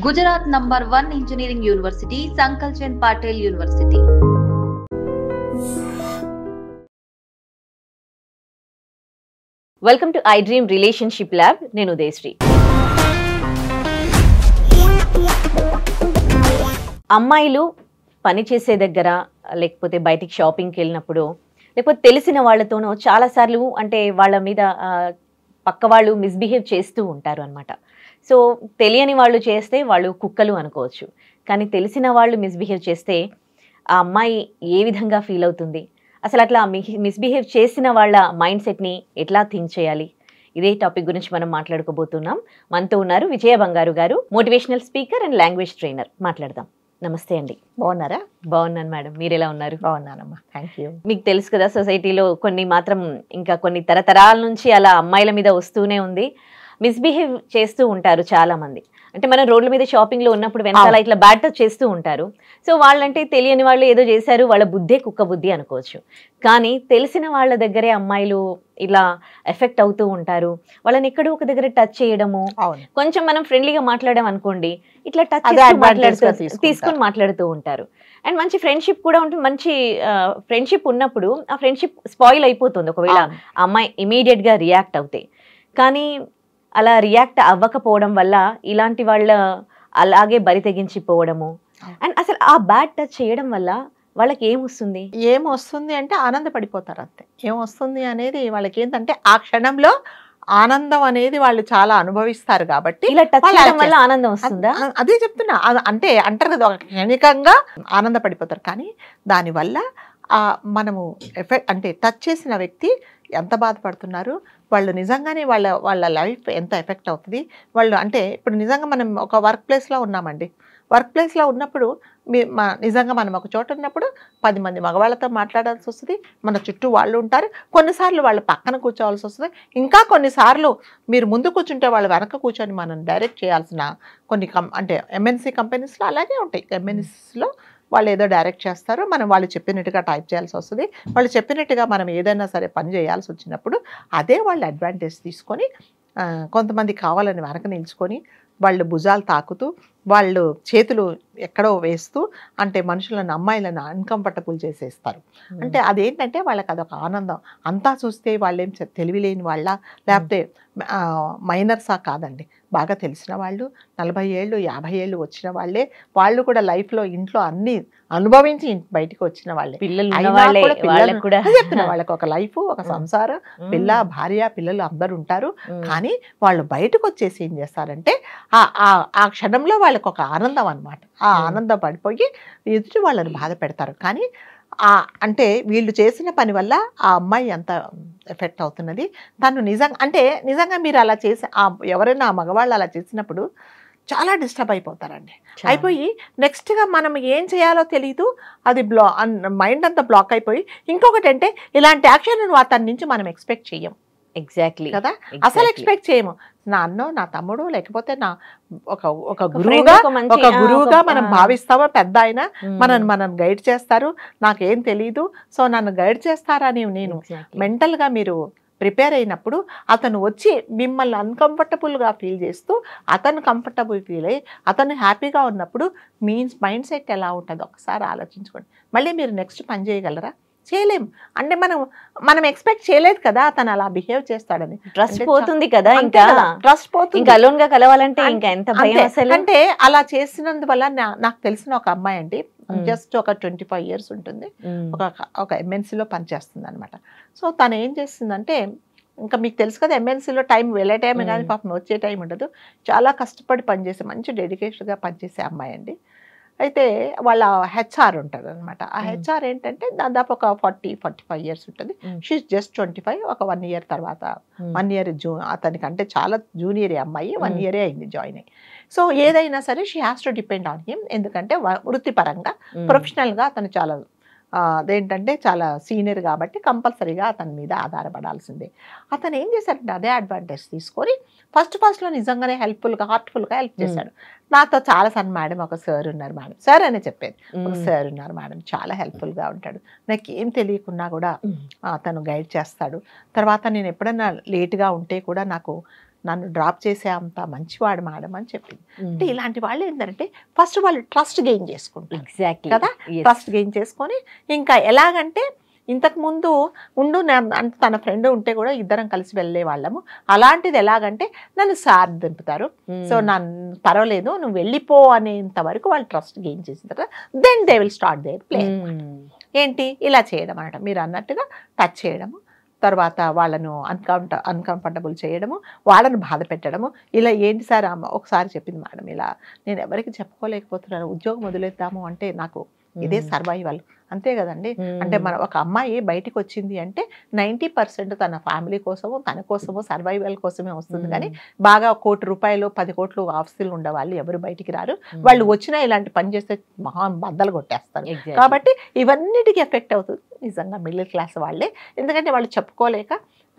Gujarat #1 Engineering University, Sankalchand Patel University. Welcome to I dream relationship lab. నేను ఉదయశ్రీ. అమ్మాయిలు పని చేసే దగ్గర, లేకపోతే బయటికి షాపింగ్కి వెళ్ళినప్పుడు, లేకపోతే తెలిసిన వాళ్ళతోనో చాలాసార్లు అంటే వాళ్ళ మీద పక్క వాళ్ళు మిస్బిహేవ్ చేస్తూ ఉంటారు అనమాట. సో తెలియని వాళ్ళు చేస్తే వాళ్ళు కుక్కలు అనుకోవచ్చు, కానీ తెలిసిన వాళ్ళు మిస్బిహేవ్ చేస్తే ఆ అమ్మాయి ఏ విధంగా ఫీల్ అవుతుంది, అసలు అట్లా మిస్బిహేవ్ చేసిన వాళ్ళ మైండ్ సెట్ని ఎట్లా థింక్ చేయాలి, ఇదే టాపిక్ గురించి మనం మాట్లాడుకోబోతున్నాం. మనతో ఉన్నారు విజయ బంగారు గారు, motivational speaker and language trainer. మాట్లాడదాం. నమస్తే అండి. బాగున్నారా? బాగున్నాను మేడం, మీరు ఎలా ఉన్నారు? బాగున్నానమ్మా, థ్యాంక్ యూ. మీకు తెలుసు కదా, సొసైటీలో కొన్ని మాత్రం ఇంకా కొన్ని తరతరాల నుంచి అలా అమ్మాయిల మీద వస్తూనే ఉంది. మిస్బిహేవ్ చేస్తూ ఉంటారు చాలా మంది. అంటే మనం రోడ్ల మీద షాపింగ్లో ఉన్నప్పుడు వెనకాల ఇట్లా బ్యాడ్ టచ్ చేస్తూ ఉంటారు. సో వాళ్ళంటే తెలియని వాళ్ళు ఏదో చేశారు, వాళ్ళ బుద్ధే కుక్క బుద్ధి అనుకోవచ్చు. కానీ తెలిసిన వాళ్ళ దగ్గరే అమ్మాయిలు ఇలా ఎఫెక్ట్ అవుతూ ఉంటారు. వాళ్ళని ఎక్కడో ఒక దగ్గర టచ్ చేయడము, కొంచెం మనం ఫ్రెండ్లీగా మాట్లాడాం అనుకోండి, ఇట్లా టచ్ తీసుకొని మాట్లాడుతూ ఉంటారు. అండ్ మంచి ఫ్రెండ్షిప్ కూడా ఉంటుంది. మంచి ఫ్రెండ్షిప్ ఉన్నప్పుడు ఆ ఫ్రెండ్షిప్ స్పాయిల్ అయిపోతుంది ఒకవేళ ఆ అమ్మాయి ఇమీడియట్గా రియాక్ట్ అవుతాయి. కానీ అలా రియాక్ట్ అవ్వకపోవడం వల్ల ఇలాంటి వాళ్ళ అలాగే బరి తెగించిపోవడము, అండ్ అసలు ఆ బ్యాడ్ టచ్ చేయడం వల్ల వాళ్ళకి ఏమొస్తుంది అంటే ఆనందపడిపోతారు అంతే. ఏమొస్తుంది అనేది వాళ్ళకి ఏంటంటే ఆ క్షణంలో ఆనందం అనేది వాళ్ళు చాలా అనుభవిస్తారు కాబట్టి ఇలా టచ్ చేయడం వల్ల ఆనందం వస్తుందా? అదే చెప్తున్నా. అంటే అంటారు కదా, క్షణికంగా ఆనందపడిపోతారు. కానీ దానివల్ల మనము ఎఫెక్ట్ అంటే టచ్ చేసిన వ్యక్తి ఎంత బాధపడుతున్నారు, వాళ్ళు నిజంగానే వాళ్ళ లైఫ్ ఎంత ఎఫెక్ట్ అవుతుంది. వాళ్ళు అంటే ఇప్పుడు నిజంగా మనం ఒక వర్క్ ప్లేస్లో ఉన్నామండి. వర్క్ ప్లేస్లో ఉన్నప్పుడు నిజంగా మనం ఒక చోట ఉన్నప్పుడు 10 మంది మగవాళ్ళతో మాట్లాడాల్సి వస్తుంది. మన చుట్టూ వాళ్ళు ఉంటారు. కొన్నిసార్లు వాళ్ళు పక్కన కూర్చోవాల్సి వస్తుంది. ఇంకా కొన్నిసార్లు మీరు ముందు కూర్చుంటే వాళ్ళు వెనక కూర్చొని మనం డైరెక్ట్ చేయాల్సిన కొన్ని అంటే ఎంఎన్సీ కంపెనీస్లో అలాగే ఉంటాయి. ఎంఎన్సీలో వాళ్ళు ఏదో డైరెక్ట్ చేస్తారు, మనం వాళ్ళు చెప్పినట్టుగా టైప్ చేయాల్సి వస్తుంది. వాళ్ళు చెప్పినట్టుగా మనం ఏదైనా సరే పని చేయాల్సి వచ్చినప్పుడు అదే వాళ్ళు అడ్వాంటేజ్ తీసుకొని కొంతమంది కావాలని వెనక నిల్చుకొని వాళ్ళు భుజాలు తాకుతూ వాళ్ళు చేతులు ఎక్కడో వేస్తూ అంటే మనుషులను, అమ్మాయిలను అన్కంఫర్టబుల్ చేసేస్తారు. అంటే అదేంటంటే వాళ్ళకి అదొక ఆనందం. అంతా చూస్తే వాళ్ళేం తెలివిలేని వాళ్ళ, లేకపోతే మైనర్సా కాదండి, బాగా తెలిసిన వాళ్ళు, 40 ఏళ్ళు 50 ఏళ్ళు వచ్చిన వాళ్ళే. వాళ్ళు కూడా లైఫ్లో ఇంట్లో అన్ని అనుభవించి బయటికి వచ్చిన వాళ్ళే. చెప్తున్నా, వాళ్ళకి ఒక లైఫ్, ఒక సంసారం, పిల్ల, భార్య, పిల్లలు అందరు ఉంటారు. కానీ వాళ్ళు బయటకు వచ్చేసి ఏం చేస్తారంటే ఆ క్షణంలో వాళ్ళకి ఒక ఆనందం అనమాట. ఆ ఆనందం పడిపోయి ఎదుటి వాళ్ళని బాధ పెడతారు. కానీ అంటే వీళ్ళు చేసిన పని వల్ల ఆ అమ్మాయి ఎంత ఎఫెక్ట్ అవుతున్నది. తను నిజంగా మీరు అలా చేసి ఎవరైనా ఆ మగవాళ్ళు అలా చేసినప్పుడు చాలా డిస్టర్బ్ అయిపోతారండి. అయిపోయి నెక్స్ట్గా మనం ఏం చేయాలో తెలియదు. అది మైండ్ అంతా బ్లాక్ అయిపోయి, ఇంకొకటి అంటే ఇలాంటి యాక్షన్ అతని నుంచి మనం ఎక్స్పెక్ట్ చెయ్యం. ఎగ్జాక్ట్లీ కదా, అసలు ఎక్స్పెక్ట్ చేయము. నా అన్నో, నా తమ్ముడు, లేకపోతే నా ఒక గురువుగా మనం భావిస్తామో, పెద్ద ఆయన మనం గైడ్ చేస్తారు. నాకేం తెలీదు, సో నన్ను గైడ్ చేస్తారని నేను మెంటల్గా మీరు ప్రిపేర్ అయినప్పుడు అతను వచ్చి మిమ్మల్ని అన్కంఫర్టబుల్గా ఫీల్ చేస్తూ అతను కంఫర్టబుల్ ఫీల్ అయ్యి అతను హ్యాపీగా ఉన్నప్పుడు మీ మైండ్ సెట్ ఎలా ఉంటుందో ఒకసారి ఆలోచించుకోండి. మళ్ళీ మీరు నెక్స్ట్ పని చేయగలరా? చేయలేం. అంటే మనం ఎక్స్పెక్ట్ చేయలేదు కదా అతను అలా బిహేవ్ చేస్తాడని. ట్రస్ట్ పోతుంది కదా, ఇంకా ట్రస్ట్ పోతుంది. ఇంకా అలోన్ గా కలవాలంటే ఇంకా ఎంత భయం అసలు. అంటే అలా చేసినందువల్ల నాకు తెలిసిన ఒక అమ్మాయి అండి, జస్ట్ ఒక 25 years ఉంటుంది, ఒక ఎంఎన్సీలో పనిచేస్తుంది అనమాట. సో తను ఏం చేస్తుందంటే, ఇంకా మీకు తెలుసు కదా ఎంఎన్సీలో టైం వెళ్ళే టైం కానీ పాపం వచ్చే టైం ఉండదు. చాలా కష్టపడి పనిచేసే, మంచి డెడికేషన్గా పనిచేసే అమ్మాయి అండి. అయితే వాళ్ళ హెచ్ఆర్ ఉంటుంది అనమాట. ఆ హెచ్ఆర్ ఏంటంటే దాదాపు ఒక 40-45 years ఉంటుంది. She just 25. ఒక 1 year తర్వాత 1 year అతనికి అంటే చాలా జూనియర్ అమ్మాయి, 1 year అయింది జాయిన్ అయ్యి. సో ఏదైనా సరే she has to depend on him. ఎందుకంటే వృత్తిపరంగా, ప్రొఫెషనల్గా అతను చాలా అదేంటంటే చాలా సీనియర్ కాబట్టి కంపల్సరీగా అతని మీద ఆధారపడాల్సిందే. అతను ఏం చేశాడంటే అదే అడ్వాంటేజ్ తీసుకొని ఫస్ట్లో నిజంగానే హార్ట్ఫుల్గా హెల్ప్ చేశాడు. నాతో చాలా సార్లు మేడం, ఒక సార్ ఉన్నారు మేడం, సార్ అని చెప్పేది, ఒక సార్ ఉన్నారు మేడం, చాలా హెల్ప్ఫుల్గా ఉంటాడు, నాకు ఏం తెలియకున్నా కూడా అతను గైడ్ చేస్తాడు. తర్వాత నేను ఎప్పుడైనా లేట్గా ఉంటే కూడా నాకు నన్ను డ్రాప్ చేసే అంత మంచివాడు మేడం అని చెప్పింది. అంటే ఇలాంటి వాళ్ళు ఏంటంటే ఫస్ట్ వాళ్ళు ట్రస్ట్ గెయిన్ చేసుకుంటారు ఎగ్జాక్ట్లీ కదా, ట్రస్ట్ గెయిన్ చేసుకొని ఇంకా ఎలాగంటే ఇంతకుముందు అంటే తన ఫ్రెండ్ ఉంటే కూడా ఇద్దరం కలిసి వెళ్ళే వాళ్ళము. అలాంటిది ఎలాగంటే నన్ను సార్ దింపుతారు, సో నన్ను పర్వాలేదు నువ్వు వెళ్ళిపో అనేంత వరకు వాళ్ళు ట్రస్ట్ గెయిన్ చేసిన తర్వాత then they will start their play. ఏంటి ఇలా చేయడం అనమాట, మీరు అన్నట్టుగా టచ్ చేయడము, తర్వాత వాళ్ళను అన్కంఫర్టబుల్ చేయడము, వాళ్ళను బాధ పెట్టడము. ఇలా ఏంటి సార్ ఒకసారి చెప్పింది మేడం, ఇలా నేను ఎవరికి చెప్పుకోలేకపోతున్నాను, ఉద్యోగం వదిలేద్దాము అంటే నాకు ఇదే సర్వైవల్, అంతే కదండి. అంటే మన ఒక అమ్మాయి బయటికి వచ్చింది అంటే 90% తన ఫ్యామిలీ కోసము తన కోసము సర్వైవల్ కోసమే వస్తుంది. కానీ బాగా 1 కోటి రూపాయలు 10 కోట్లు ఆఫీసులు ఉండే వాళ్ళు ఎవరు బయటికి రారు. వాళ్ళు వచ్చినా ఇలాంటి పని చేస్తే మహా బద్దలు కొట్టేస్తారు. కాబట్టి ఇవన్నిటికీ ఎఫెక్ట్ అవుతుంది నిజంగా మిడిల్ క్లాస్ వాళ్ళే. ఎందుకంటే వాళ్ళు చెప్పుకోలేక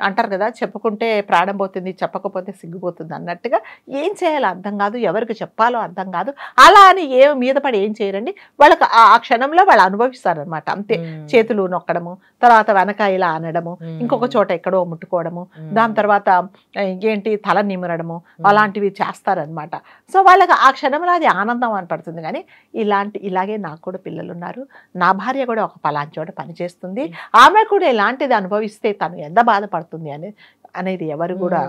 అంటారు కదా, చెప్పుకుంటే ప్రాణం పోతుంది, చెప్పకపోతే సిగ్గుపోతుంది అన్నట్టుగా ఏం చేయాలో అర్థం కాదు, ఎవరికి చెప్పాలో అర్థం కాదు. అలా అని మీద పడి ఏం చేయరండి, వాళ్ళకి ఆ క్షణంలో వాళ్ళు అనుభవిస్తారనమాట అంతే. చేతులు నొక్కడము, తర్వాత వెనక ఇలా అనడము, ఇంకొక చోట ఎక్కడో ముట్టుకోవడము, దాని తర్వాత ఏంటి తల నిమరడము, అలాంటివి చేస్తారనమాట. సో వాళ్ళకి ఆ క్షణంలో అది ఆనందం అని పడుతుంది. కానీ ఇలాగే నాకు కూడా పిల్లలు ఉన్నారు, నా భార్య కూడా ఒక పలానా చోట పనిచేస్తుంది, ఆమె కూడా ఇలాంటిది అనుభవిస్తే తను ఎంత బాధపడుతుంది అనేది ఎవరు కూడా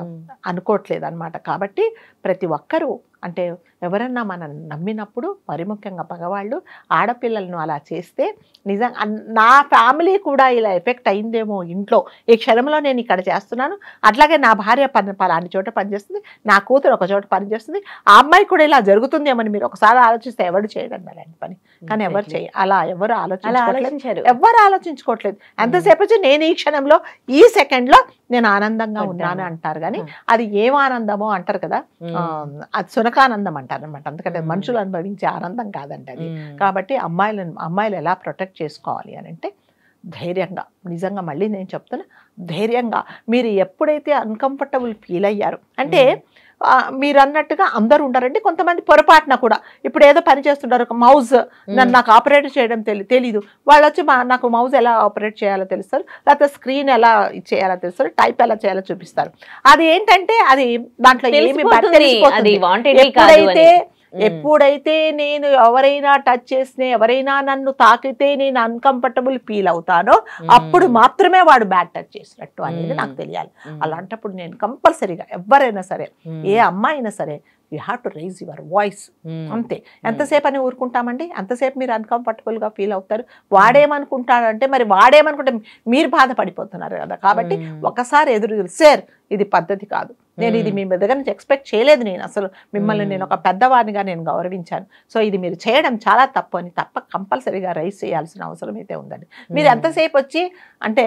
అనుకోవట్లేదు అనమాట. కాబట్టి ప్రతి ఒక్కరూ అంటే ఎవరన్నా మనం నమ్మినప్పుడు, మరి ముఖ్యంగా మగవాళ్ళు ఆడపిల్లలను అలా చేస్తే నిజంగా నా ఫ్యామిలీ కూడా ఇలా ఎఫెక్ట్ అయిందేమో ఇంట్లో, ఈ క్షణంలో నేను ఇక్కడ చేస్తున్నాను, అట్లాగే నా భార్య పలాంటి చోట పనిచేస్తుంది, నా కూతురు ఒక చోట పనిచేస్తుంది, ఆ అమ్మాయి కూడా ఇలా జరుగుతుందేమని మీరు ఒకసారి ఆలోచిస్తే ఎవరు చేయడం అలాంటి పని. కానీ అలా ఎవరు ఆలోచించుకోవట్లేదు. ఎంతసేపు వచ్చి నేను ఈ క్షణంలో ఈ సెకండ్లో నేను ఆనందంగా ఉన్నాను అంటారు. కానీ అది ఏం ఆనందమో అంటారు కదా, అది సునకానందం అంటారు అనమాట. అందుకంటే మనుషులు అనుభవించే ఆనందం కాదండి అది. కాబట్టి అమ్మాయిలు ఎలా ప్రొటెక్ట్ చేసుకోవాలి అని అంటే ధైర్యంగా, నిజంగా మళ్ళీ నేను చెప్తున్నా, ధైర్యంగా మీరు ఎప్పుడైతే అన్కంఫర్టబుల్ ఫీల్ అయ్యారు అంటే మీరు అన్నట్టుగా అందరూ ఉండరండి, కొంతమంది పొరపాటున కూడా ఇప్పుడు ఏదో పని చేస్తుంటారు, ఒక మౌజ్ నాకు ఆపరేట్ చేయడం తెలీదు, వాళ్ళు వచ్చి నాకు మౌజ్ ఎలా ఆపరేట్ చేయాలో తెలుస్తారు, లేకపోతే స్క్రీన్ ఎలా చేయాలో తెలుస్తారు, టైప్ ఎలా చేయాలో చూపిస్తారు. అది ఏంటంటే అది దాంట్లో ఎప్పుడైతే నేను ఎవరైనా టచ్ చేసినా, ఎవరైనా నన్ను తాకితే నేను అన్కంఫర్టబుల్ ఫీల్ అవుతానో అప్పుడు మాత్రమే వాడు బ్యాడ్ టచ్ చేసినట్టు అనేది నాకు తెలియాలి. అలాంటప్పుడు నేను కంపల్సరీగా ఎవరైనా సరే, ఏ అమ్మాయి అయినా సరే, you have to rise your voice. అంతే. ఎంతసేపు అని ఊరుకుంటామండి, అంతసేపు మీరు అన్కంఫర్టబుల్గా ఫీల్ అవుతారు. వాడేమనుకుంటాడంటే మరి వాడేమనుకుంటే మీరు బాధపడిపోతున్నారు కదా. కాబట్టి ఒకసారి ఎదురు సార్ ఇది పద్ధతి కాదు, నేను ఇది మీ దగ్గర నుంచి ఎక్స్పెక్ట్ చేయలేదు, నేను అసలు మిమ్మల్ని నేను ఒక పెద్దవాడినిగా నేను గౌరవించాను, సో ఇది మీరు చేయడం చాలా తప్పు అని కంపల్సరీగా రైజ్ చేయాల్సిన అవసరం అయితే ఉందండి. మీరు ఎంతసేపు వచ్చి అంటే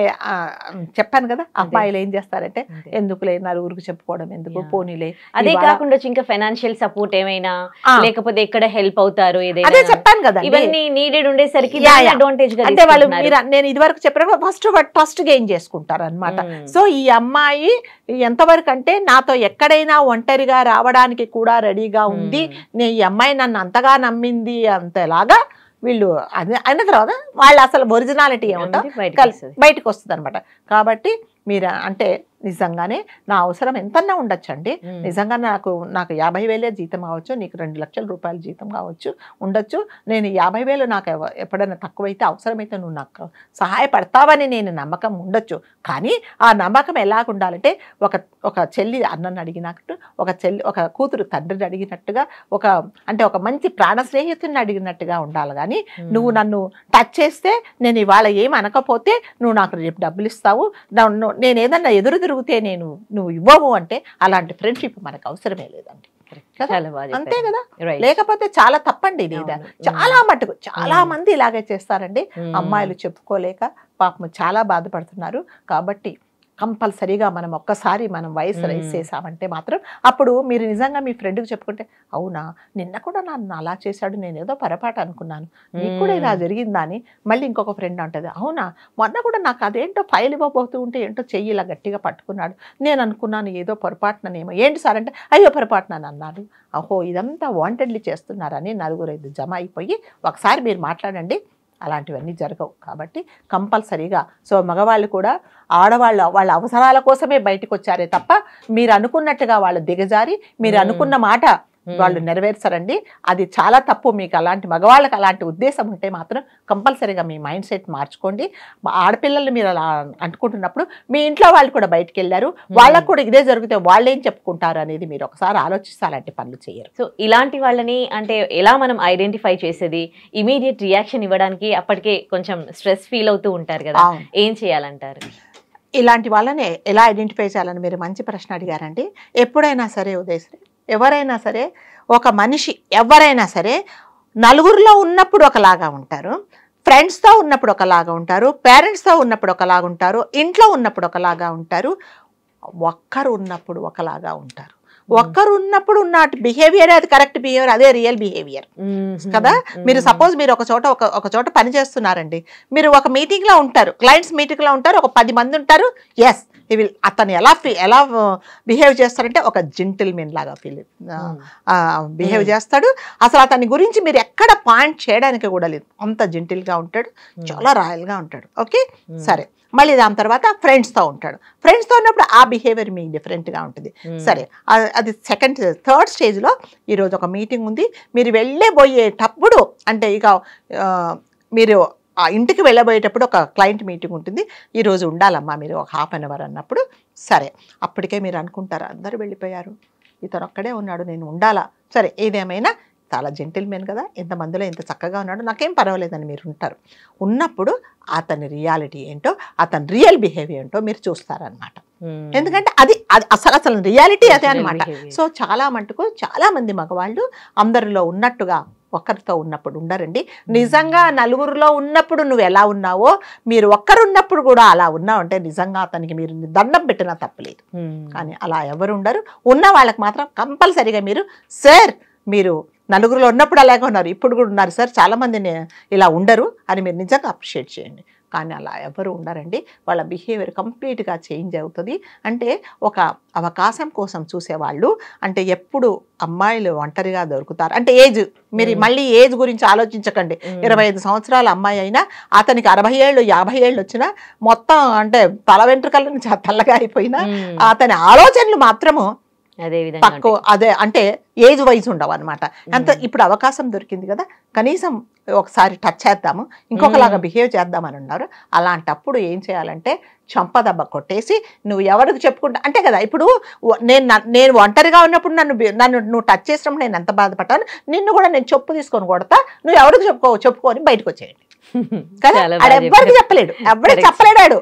చెప్పాను కదా, అబ్బాయిలు ఏం చేస్తారంటే ఎందుకులే నలుగురికి చెప్పుకోవడం ఎందుకు, పోనీలే. అదే కాకుండా ఇంకా ఫైనాన్షియల్ సపోర్ట్ ఏమైనా లేకపోతే ఎక్కడ హెల్ప్ అవుతారు, అదే చెప్పాను కదా, ఇవన్నీ నీడెడ్ ఉండేసరికి అడ్వాంటేజ్ గా అంటే వాళ్ళు నేను ఇది వరకు చెప్పిన ఫస్ట్ ట్రస్ట్ గెయిన్ చేసుకుంటారు అనమాట. సో ఈ అమ్మాయి ఎంతవరకు అంటే నాతో ఎక్కడైనా ఒంటరిగా రావడానికి కూడా రెడీగా ఉంది, నేను ఈ అమ్మాయి నన్ను అంతగా నమ్మింది అంతలాగా వీళ్ళు అయిన తర్వాత వాళ్ళు అసలు ఒరిజినాలిటీ ఏమిటో బయటకు వస్తుంది అనమాట. కాబట్టి మీరు అంటే నిజంగానే నా అవసరం ఎంతన్నా ఉండొచ్చు అండి, నిజంగా నాకు 50,000 జీతం కావచ్చు, నీకు 2 లక్షల రూపాయల జీతం కావచ్చు ఉండొచ్చు, నేను 50,000 నాకు ఎప్పుడైనా తక్కువైతే అవసరమైతే నువ్వు నాకు సహాయపడతావని నేను నమ్మకం ఉండొచ్చు. కానీ ఆ నమ్మకం ఎలాగ ఉండాలంటే ఒక చెల్లి అన్నను అడిగినట్టు, ఒక కూతురు తండ్రిని అడిగినట్టుగా, ఒక మంచి ప్రాణ స్నేహితుడిని అడిగినట్టుగా ఉండాలి. కానీ నువ్వు నన్ను టచ్ చేస్తే నేను ఇవాళ ఏం అనకపోతే నువ్వు నాకు రేపు డబ్బులు ఇస్తావు, నేను ఏదన్నా ఎదురు తిరిగితే నువ్వు ఇవ్వవు అంటే అలాంటి ఫ్రెండ్షిప్ మనకు అవసరమే లేదండి. అంతే కదా, లేకపోతే చాలా తప్పండి ఇది. చాలా మటుకు చాలా మంది ఇలాగే చేస్తారండి, అమ్మాయిలు చెప్పుకోలేక పాపం చాలా బాధపడుతున్నారు. కాబట్టి కంపల్సరీగా మనం ఒక్కసారి వాయిస్ రైజ్ చేసామంటే మాత్రం అప్పుడు మీరు నిజంగా మీ ఫ్రెండ్కి చెప్పుకుంటే, అవునా నిన్న కూడా నన్ను అలా చేశాడు, నేను ఏదో పొరపాటు అనుకున్నాను, నీకు కూడా ఇలా జరిగిందా అని మళ్ళీ ఇంకొక ఫ్రెండ్ అంటది, అవునా మొన్న కూడా నాకు అదేంటో ఫైల్ ఇవ్వబోతూ ఉంటే ఏంటో చెయ్యి ఇలా గట్టిగా పట్టుకున్నాడు, నేను అనుకున్నాను ఏదో పొరపాటుననేమో, ఏంటి సార్ అంటే అయ్యో పొరపాటునని అన్నాడు. అహో ఇదంతా వాంటెడ్లీ చేస్తున్నారని 4-5 జమ అయిపోయి ఒకసారి మీరు మాట్లాడండి, అలాంటివన్నీ జరగవు. కాబట్టి కంపల్సరీగా సో మగవాళ్ళు కూడా ఆడవాళ్ళు వాళ్ళ అవసరాల కోసమే బయటకు వచ్చారే తప్ప మీరు అనుకున్నట్టుగా వాళ్ళు దిగజారి మీరు అనుకున్న మాట వాళ్ళు నెరవేర్చరండి. అది చాలా తప్పు. మీకు అలాంటి మగవాళ్ళకి అలాంటి ఉద్దేశం ఉంటే మాత్రం కంపల్సరీగా మీ మైండ్ సెట్ మార్చుకోండి. ఆడపిల్లలు మీరు అలా అనుకుంటున్నప్పుడు మీ ఇంట్లో వాళ్ళు కూడా బయటకు వెళ్ళారు, వాళ్ళకు కూడా ఇదే జరిగితే వాళ్ళు ఏం చెప్పుకుంటారు అనేది మీరు ఒకసారి ఆలోచిస్తే అలాంటి పనులు చేయరు. సో ఇలాంటి వాళ్ళని అంటే ఎలా మనం ఐడెంటిఫై చేసేది? ఇమీడియట్ రియాక్షన్ ఇవ్వడానికి అప్పటికే కొంచెం స్ట్రెస్ ఫీల్ అవుతూ ఉంటారు కదా, ఏం చేయాలంటారు? ఇలాంటి వాళ్ళని ఎలా ఐడెంటిఫై చేయాలని మీరు మంచి ప్రశ్న అడిగారండి. ఎప్పుడైనా సరే ఉదయశ్రీ, ఎవరైనా సరే ఒక మనిషి ఎవరైనా సరే నలుగురిలో ఉన్నప్పుడు ఒకలాగా ఉంటారు, ఫ్రెండ్స్తో ఉన్నప్పుడు ఒకలాగా ఉంటారు, పేరెంట్స్తో ఉన్నప్పుడు ఒకలాగా ఉంటారు, ఇంట్లో ఉన్నప్పుడు ఒకలాగా ఉంటారు, ఒక్కరు ఉన్నప్పుడు ఒకలాగా ఉంటారు. ఒక్కరు ఉన్నప్పుడు ఉన్న బిహేవియర్ అది కరెక్ట్ బిహేవియర్, అదే రియల్ బిహేవియర్ కదా. మీరు సపోజ్ మీరు ఒక చోట పని చేస్తున్నారండి, మీరు ఒక మీటింగ్లో ఉంటారు, క్లయింట్స్ మీటింగ్లో ఉంటారు, ఒక 10 మంది ఉంటారు. ఎస్ అతను ఎలా బిహేవ్ చేస్తారంటే ఒక జెంటిల్మెన్ లాగా బిహేవ్ చేస్తాడు. అసలు అతని గురించి మీరు ఎక్కడ పాయింట్ చేయడానికి కూడా లేదు, అంత జెంటిల్గా ఉంటాడు, చాలా రాయల్గా ఉంటాడు. ఓకే సరే, మళ్ళీ దాని తర్వాత ఫ్రెండ్స్తో ఉంటాడు. ఫ్రెండ్స్తో ఉన్నప్పుడు ఆ బిహేవియర్ మీకు డిఫరెంట్గా ఉంటుంది. సరే, అది థర్డ్ స్టేజ్లో ఈరోజు ఒక మీటింగ్ ఉంది, మీరు వెళ్ళబోయేటప్పుడు అంటే ఇక మీరు ఆ ఇంటికి వెళ్ళబోయేటప్పుడు ఒక క్లయింట్ మీటింగ్ ఉంటుంది, ఈరోజు ఉండాలమ్మా మీరు ఒక ½ అన్ అవర్ అన్నప్పుడు, సరే అప్పటికే మీరు అనుకుంటారు అందరూ వెళ్ళిపోయారు, ఇతను ఒక్కడే ఉన్నాడు, నేను ఉండాలా. సరే ఏదేమైనా చాలా జెంటిల్మెన్ కదా, ఇంతమందిలో ఇంత చక్కగా ఉన్నాడు, నాకేం పర్వాలేదని మీరు ఉంటారు. ఉన్నప్పుడు అతని రియాలిటీ ఏంటో, అతని రియల్ బిహేవియర్ ఏంటో మీరు చూస్తారనమాట. ఎందుకంటే అది అసలు రియాలిటీ అదే అనమాట. సో చాలా మటుకు చాలా మంది మగవాళ్ళు అందరిలో ఉన్నట్టుగా ఒక్కరితో ఉన్నప్పుడు ఉండరండి. నిజంగా నలుగురిలో ఉన్నప్పుడు నువ్వు ఎలా ఉన్నావో మీరు ఒక్కరున్నప్పుడు కూడా అలా ఉన్నావు అంటే నిజంగా అతనికి మీరు దండం పెట్టినా తప్పలేదు. కానీ అలా ఎవరు ఉండరు. ఉన్న వాళ్ళకి మాత్రం కంపల్సరీగా మీరు సార్ మీరు నలుగురిలో ఉన్నప్పుడు అలాగే ఉన్నారు, ఇప్పుడు కూడా ఉన్నారు సార్, చాలామంది ఇలా ఉండరు అని మీరు నిజంగా అప్రిషియేట్ చేయండి. కానీ అలా ఎవరు ఉండరండి, వాళ్ళ బిహేవియర్ కంప్లీట్గా చేంజ్ అవుతుంది. అంటే ఒక అవకాశం కోసం చూసేవాళ్ళు, అంటే ఎప్పుడు అమ్మాయిలు ఒంటరిగా దొరుకుతారు అంటే ఏజ్, మీరు మళ్ళీ ఏజ్ గురించి ఆలోచించకండి. 25 సంవత్సరాల అమ్మాయి అయినా అతనికి 60 ఏళ్ళు 50 ఏళ్ళు వచ్చినా మొత్తం అంటే తల వెంట్రుకల నుంచి తెల్లగా అయిపోయినా అతని ఆలోచనలు మాత్రము తక్కువ, అదే అంటే ఏజ్ వైజ్ ఉండవు అనమాట. అంత ఇప్పుడు అవకాశం దొరికింది కదా, కనీసం ఒకసారి టచ్ చేద్దాము, ఇంకొకలాగా బిహేవ్ చేద్దామని ఉన్నారు. అలాంటప్పుడు ఏం చేయాలంటే చంపదెబ్బ కొట్టేసి నువ్వు ఎవరికి చెప్పుకుంటా అంటే కదా, ఇప్పుడు నేను ఒంటరిగా ఉన్నప్పుడు నన్ను నువ్వు టచ్ చేసినప్పుడు నేను ఎంత బాధపడ్డాను, నిన్ను కూడా నేను చెప్పు తీసుకొని కొడతా, నువ్వు ఎవరికి చెప్పుకొని బయటకు వచ్చేయండి కదా. ఎవ్వరికి చెప్పలేడు, ఎవరికి చెప్పలేడాడు.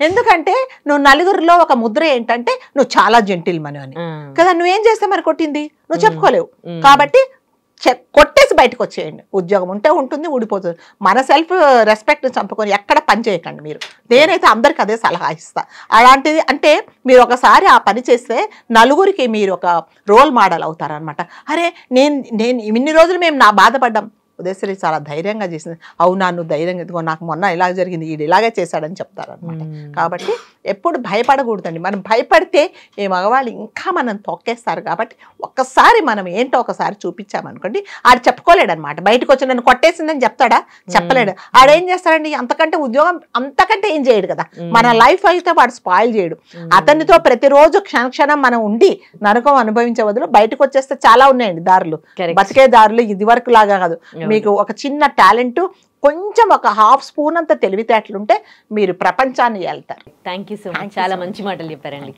ఎందుకంటే నువ్వు నలుగురిలో ఒక ముద్ర ఏంటంటే నువ్వు చాలా జెంటిల్మన్ అని కదా, నువ్వేం చేస్తే మరి కొట్టింది నువ్వు చెప్పుకోలేవు. కాబట్టి కొట్టేసి బయటకు వచ్చేయండి. ఉద్యోగం ఉంటే ఉంటుంది, ఊడిపోతుంది. మన సెల్ఫ్ రెస్పెక్ట్ చంపుకొని ఎక్కడ పని చేయకండి. మీరు నేనైతే అందరికి అదే సలహా ఇస్తా. అలాంటిది అంటే మీరు ఒకసారి ఆ పని చేస్తే నలుగురికి మీరు ఒక రోల్ మోడల్ అవుతారనమాట. అరే నేను ఇన్ని రోజులు మేము బాధపడ్డాం, ఉదయశ్రీ చాలా ధైర్యంగా చేసింది, అవునా నువ్వు ధైర్యంగా, ఇదిగో నాకు మొన్న ఇలాగ జరిగింది, వీడు ఇలాగే చేశాడని చెప్తారనమాట. కాబట్టి ఎప్పుడు భయపడకూడదండి. మనం భయపడితే ఈ మగవాళ్ళు ఇంకా మనం తొక్కేస్తారు. కాబట్టి ఒక్కసారి మనం ఏంటో ఒకసారి చూపించామనుకోండి, ఆడు చెప్పుకోలేడనమాట. బయటకు వచ్చి నన్ను కొట్టేసిందని చెప్తాడా? చెప్పలేడు. ఆడేం చేస్తాడండి, అంతకంటే ఉద్యోగం అంతకంటే ఏం చేయడు కదా. మన లైఫ్ అయితే వాడు స్పాయిల్ చేయడు. అతనితో ప్రతిరోజు క్షణక్షణం మనం ఉండి నరకం అనుభవించే బదులు బయటకు వచ్చేస్తే చాలా ఉన్నాయండి దారులు, బతికే దారులు. ఇది వరకు లాగా కాదు, మీకు ఒక చిన్న టాలెంట్, కొంచెం ఒక ½ స్పూన్ అంత తెలివితేటలుంటే మీరు ప్రపంచాన్ని వెళ్తారు. థ్యాంక్ యూ సో మచ్, చాలా మంచి మాటలు చెప్పారండి.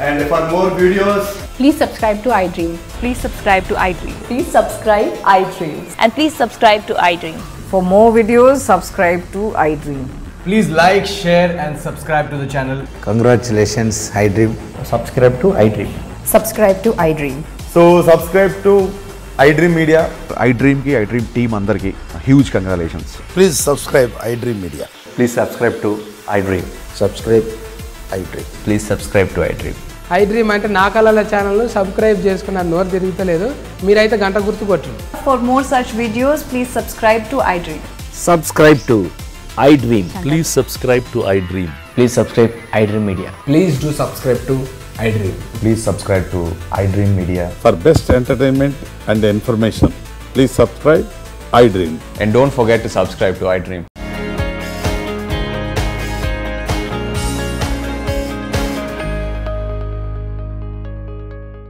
And for more videos, please subscribe to iDream. Please subscribe to iDream. Please subscribe iDream. And please subscribe to iDream. For more videos, subscribe to iDream. please like, share and subscribe to the channel. Congratulations, iDream. Subscribe to iDream. Subscribe to iDream. So subscribe to iDream Media. iDream ki iDream team andarki huge congratulations. Please subscribe iDream Media. Please subscribe to iDream. Subscribe iDream. Please subscribe to iDream. iDream అంటే నా కళల channel subscribe చేసుకున్న నోరు తిరుగుతలేదు, మీరైతే గంట గుర్తు కొట్టండి. For more such videos, please subscribe to iDream. Subscribe to iDream. Please subscribe to iDream. Please subscribe iDream Media. Please do subscribe to iDream. Please subscribe to iDream Media. For best entertainment and information, please subscribe iDream. And don't forget to subscribe to iDream.